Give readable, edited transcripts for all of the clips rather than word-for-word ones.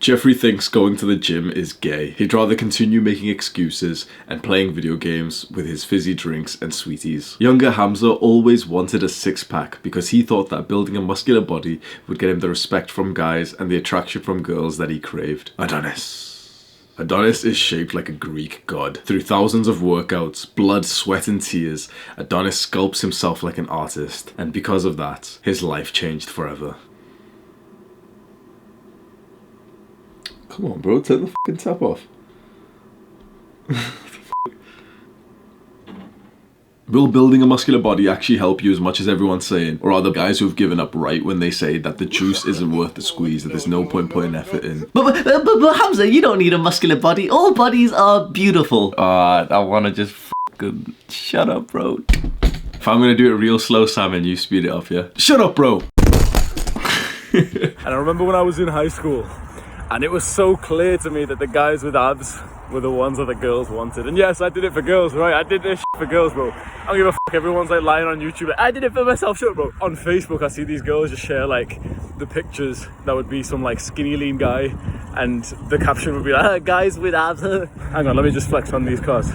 Jeffrey thinks going to the gym is gay. He'd rather continue making excuses and playing video games with his fizzy drinks and sweeties. Younger Hamza always wanted a six-pack because he thought that building a muscular body would get him the respect from guys and the attraction from girls that he craved. Adonis is shaped like a Greek god. Through thousands of workouts, blood, sweat and tears, Adonis sculpts himself like an artist, and because of that, his life changed forever. Come on, bro, turn the fucking tap off. Will building a muscular body actually help you as much as everyone's saying? Or are the guys who've given up right when they say that the juice isn't worth the squeeze, that there's no point putting effort in? But Hamza, you don't need a muscular body. All bodies are beautiful. I wanna just fucking shut up, bro. If I'm gonna do it real slow, Simon, you speed it up, yeah? Shut up, bro! And I remember when I was in high school, and it was so clear to me that the guys with abs were the ones that the girls wanted. And yes, I did it for girls, right? I did this shit for girls, bro. I don't give a fuck. Everyone's like lying on YouTube. I did it for myself, shut up, bro. On Facebook, I see these girls just share like the pictures that would be some like skinny lean guy, and the caption would be like, guys with abs. Hang on, let me just flex on these cars.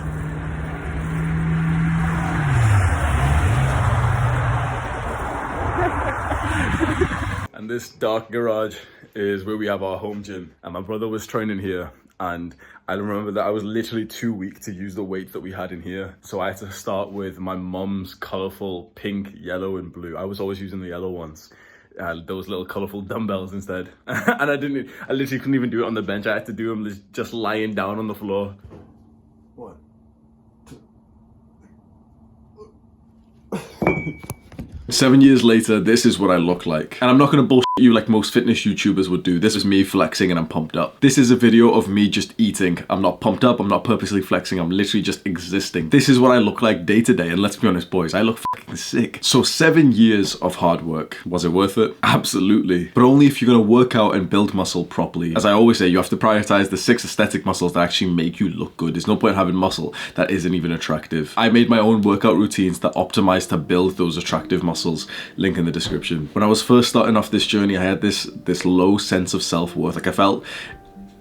And this dark garage is where we have our home gym, and my brother was training here, and I remember that I was literally too weak to use the weights that we had in here, so I had to start with my mum's colourful pink, yellow and blue. I was always using the yellow ones, those little colourful dumbbells instead. And I literally couldn't even do it on the bench. I had to do them just lying down on the floor. What? 7 years later, this is what I look like. And I'm not gonna bullshit you like most fitness YouTubers would do. This is me flexing and I'm pumped up. This is a video of me just eating. I'm not pumped up, I'm not purposely flexing, I'm literally just existing. This is what I look like day to day, and let's be honest, boys, I look fucking sick. So 7 years of hard work. Was it worth it? Absolutely. But only if you're gonna work out and build muscle properly. As I always say, you have to prioritize the 6 aesthetic muscles that actually make you look good. There's no point having muscle that isn't even attractive. I made my own workout routines that optimize to build those attractive muscles. Link in the description. When I was first starting off this journey, I had this low sense of self-worth. Like I felt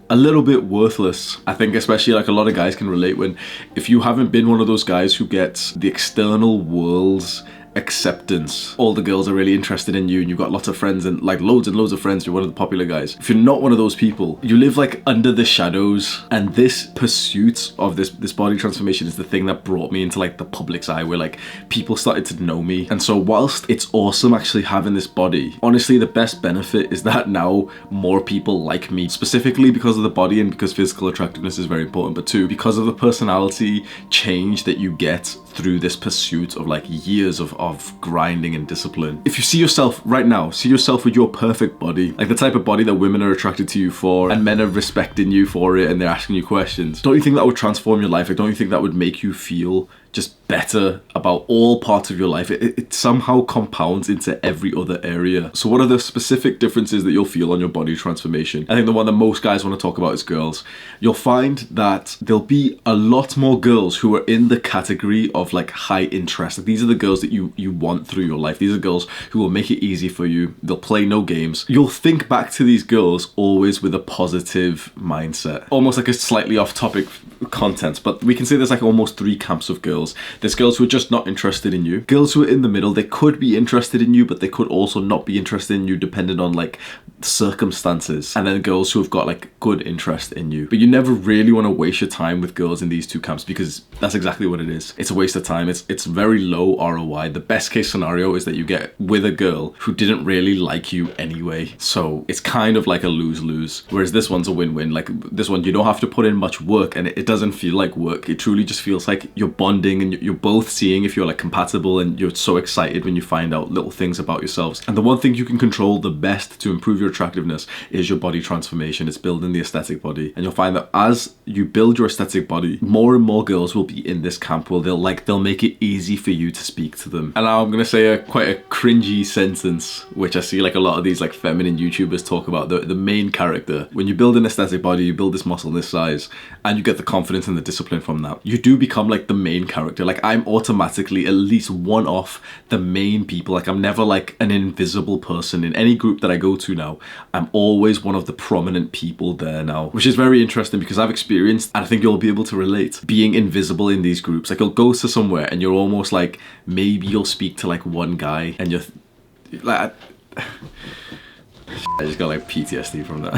a little bit worthless. I think especially like a lot of guys can relate when, if you haven't been one of those guys who gets the external world's acceptance, all the girls are really interested in you and you've got lots of friends and like loads and loads of friends, you're one of the popular guys. If you're not one of those people, you live like under the shadows, and this pursuit of this body transformation is the thing that brought me into like the public's eye, where like people started to know me. And so whilst it's awesome actually having this body, honestly the best benefit is that now more people like me, specifically because of the body and because physical attractiveness is very important, but too because of the personality change that you get through this pursuit of like years of grinding and discipline. If you see yourself right now, see yourself with your perfect body, like the type of body that women are attracted to you for and men are respecting you for it and they're asking you questions, don't you think that would transform your life? Like, don't you think that would make you feel just better about all parts of your life? It somehow compounds into every other area. So what are the specific differences that you'll feel on your body transformation? I think the one that most guys want to talk about is girls. You'll find that there'll be a lot more girls who are in the category of like high interest. Like, these are the girls that you want through your life. These are girls who will make it easy for you. They'll play no games. You'll think back to these girls always with a positive mindset. Almost like a slightly off topic content, but we can say there's like almost 3 camps of girls. There's girls who are just not interested in you. Girls who are in the middle, they could be interested in you, but they could also not be interested in you depending on like circumstances. And then girls who have got like good interest in you. But you never really want to waste your time with girls in these 2 camps, because that's exactly what it is. It's a waste of time. It's very low ROI. The best case scenario is that you get with a girl who didn't really like you anyway. So it's kind of like a lose-lose. Whereas this one's a win-win. Like this one, you don't have to put in much work and it doesn't feel like work. It truly just feels like you're bonding and you're both seeing if you're like compatible, and you're so excited when you find out little things about yourselves. And the one thing you can control the best to improve your attractiveness is your body transformation. It's building the aesthetic body. And you'll find that as you build your aesthetic body, more and more girls will be in this camp where they'll make it easy for you to speak to them. And now I'm gonna say quite a cringy sentence, which I see like a lot of these like feminine YouTubers talk about. The main character, when you build an aesthetic body, you build this muscle this size, and you get the confidence and the discipline from that, you do become like the main character character. Like, I'm automatically at least one of the main people. Like, I'm never like an invisible person in any group that I go to now. I'm always one of the prominent people there now, which is very interesting because I've experienced, and I think you'll be able to relate, being invisible in these groups. Like, you'll go to somewhere and you're almost like, maybe you'll speak to like one guy and you're like, I just got like PTSD from that.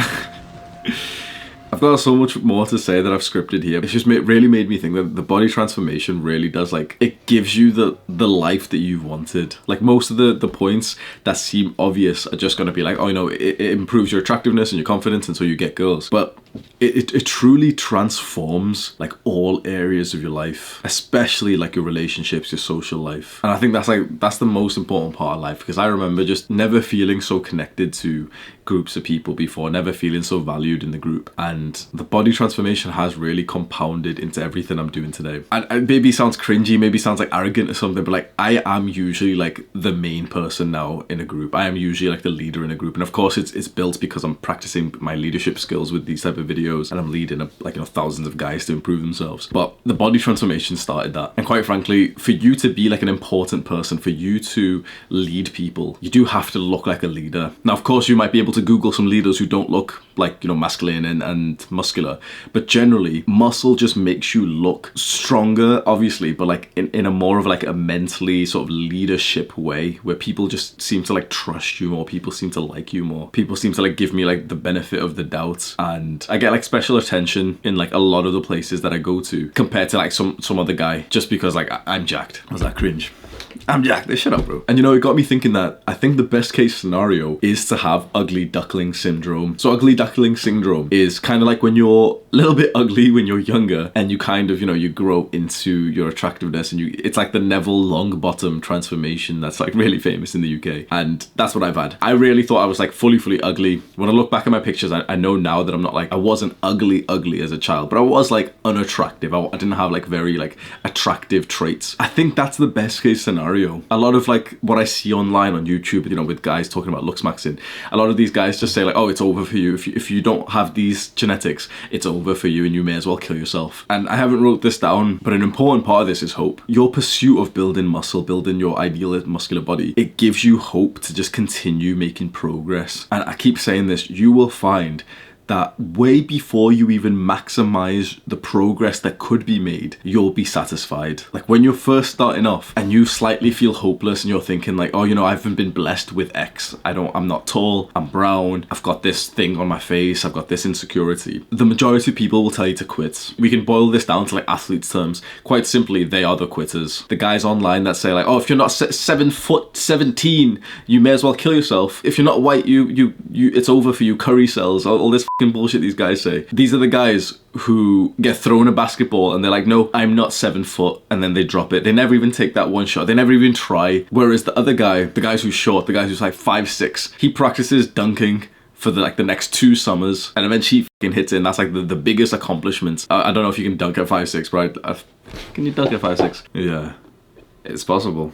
I've got so much more to say that I've scripted here. It's just really made me think that the body transformation really does, like, it gives you the life that you've wanted. Like, most of the points that seem obvious are just going to be like, oh, you know, it improves your attractiveness and your confidence, and so you get girls. But it truly transforms like all areas of your life, especially like your relationships, your social life. And I think that's the most important part of life, because I remember just never feeling so connected to groups of people before, never feeling so valued in the group. And the body transformation has really compounded into everything I'm doing today. And maybe it sounds cringy, maybe it sounds like arrogant or something, but like, I am usually like the main person now in a group. I am usually like the leader in a group. And of course it's built because I'm practicing my leadership skills with these type of videos, and I'm leading like, you know, thousands of guys to improve themselves. But the body transformation started that. And quite frankly, for you to be like an important person, for you to lead people, you do have to look like a leader. Now, of course, you might be able to Google some leaders who don't look like, you know, masculine and muscular, but generally muscle just makes you look stronger, obviously, but like in a more of like a mentally sort of leadership way, where people just seem to like trust you more, people seem to like you more, people seem to like give me like the benefit of the doubt, and I get like special attention in like a lot of the places that I go to compared to like some other guy, just because like I'm jacked. Was that cringe? I'm jacked. Shut up, bro. And you know, it got me thinking that I think the best case scenario is to have ugly duckling syndrome. So ugly duckling syndrome is kind of like when you're a little bit ugly when you're younger, and you kind of, you know, you grow into your attractiveness, and it's like the Neville Longbottom transformation that's like really famous in the UK. And that's what I've had. I really thought I was like fully ugly. When I look back at my pictures, I know now that I'm not like, I wasn't ugly as a child, but I was like unattractive. I didn't have like very like attractive traits. I think that's the best case scenario. A lot of like what I see online on YouTube, you know, with guys talking about looks maxing, a lot of these guys just say like, oh, it's over for you. If you don't have these genetics, it's over for you and you may as well kill yourself. And I haven't wrote this down, but an important part of this is hope. Your pursuit of building muscle, building your ideal muscular body, it gives you hope to just continue making progress. And I keep saying this, you will find that way before you even maximize the progress that could be made, you'll be satisfied. Like when you're first starting off and you slightly feel hopeless and you're thinking like, oh, you know, I haven't been blessed with X. I'm not tall, I'm brown, I've got this thing on my face, I've got this insecurity. The majority of people will tell you to quit. We can boil this down to like athletes terms. Quite simply, they are the quitters. The guys online that say like, oh, if you're not 7'17", you may as well kill yourself. If you're not white, you it's over for you, curry cells, all this bullshit these guys say. These are the guys who get thrown a basketball and they're like, no, I'm not 7 foot, and then they drop it. They never even take that one shot. They never even try. Whereas the other guy, the guy who's short, the guy who's like 5'6", he practices dunking for the next 2 summers, and eventually he fucking hits it, and that's like the biggest accomplishment. I don't know if you can dunk at 5'6", but can you dunk at 5'6"? Yeah, it's possible.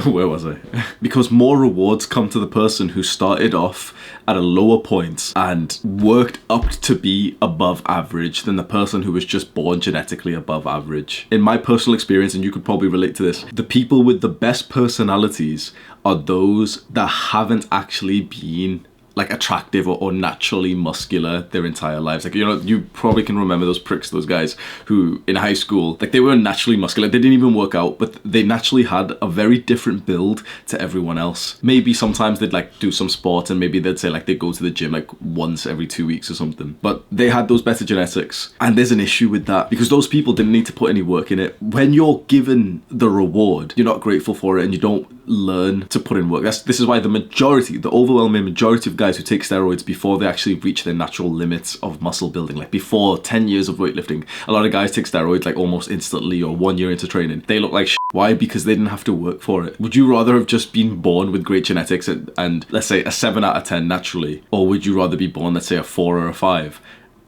Where was I? Because more rewards come to the person who started off at a lower point and worked up to be above average than the person who was just born genetically above average. In my personal experience, and you could probably relate to this, the people with the best personalities are those that haven't actually been like attractive or naturally muscular their entire lives. Like, you know, you probably can remember those pricks, those guys who in high school, like they were naturally muscular, they didn't even work out, but they naturally had a very different build to everyone else. Maybe sometimes they'd like do some sport, and maybe they'd say like they go to the gym like once every 2 weeks or something, but they had those better genetics. And there's an issue with that because those people didn't need to put any work in it. When you're given the reward, you're not grateful for it and you don't learn to put in work. This is why the overwhelming majority of guys who take steroids before they actually reach their natural limits of muscle building, like before 10 years of weightlifting, a lot of guys take steroids like almost instantly or 1 year into training. They look like shit. Why? Because they didn't have to work for it. Would you rather have just been born with great genetics and let's say a 7 out of 10 naturally, or would you rather be born, let's say, a 4 or a 5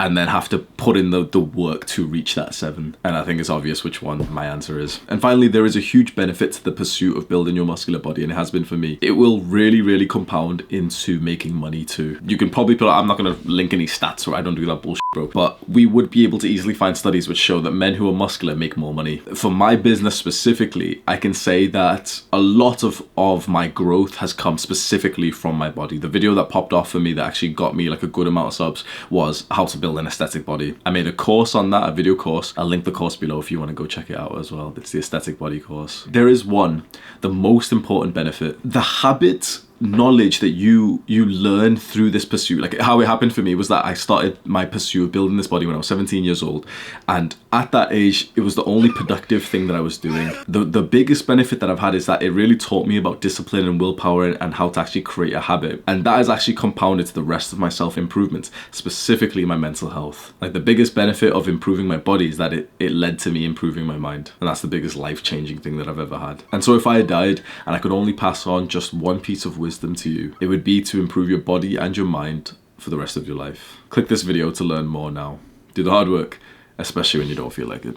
and then have to put in the work to reach that 7. And I think it's obvious which one my answer is. And finally, there is a huge benefit to the pursuit of building your muscular body, and it has been for me. It will really compound into making money too. You can probably put, I'm not going to link any stats, or I don't do that bullshit, bro, but we would be able to easily find studies which show that men who are muscular make more money. For my business specifically, I can say that a lot of my growth has come specifically from my body. The video that popped off for me that actually got me like a good amount of subs was how to build an aesthetic body. I made a course on that, a video course. I'll link the course below if you want to go check it out as well. It's the aesthetic body course. There is the most important benefit, the habit knowledge that you learn through this pursuit. Like how it happened for me was that I started my pursuit of building this body when I was 17 years old, and at that age it was the only productive thing that I was doing. The biggest benefit that I've had is that it really taught me about discipline and willpower and how to actually create a habit, and that has actually compounded to the rest of my self-improvement, specifically my mental health. Like the biggest benefit of improving my body is that it led to me improving my mind, and that's the biggest life-changing thing that I've ever had. And so if I had died and I could only pass on just one piece of wisdom to you, it would be to improve your body and your mind for the rest of your life. Click this video to learn more now. Do the hard work, especially when you don't feel like it.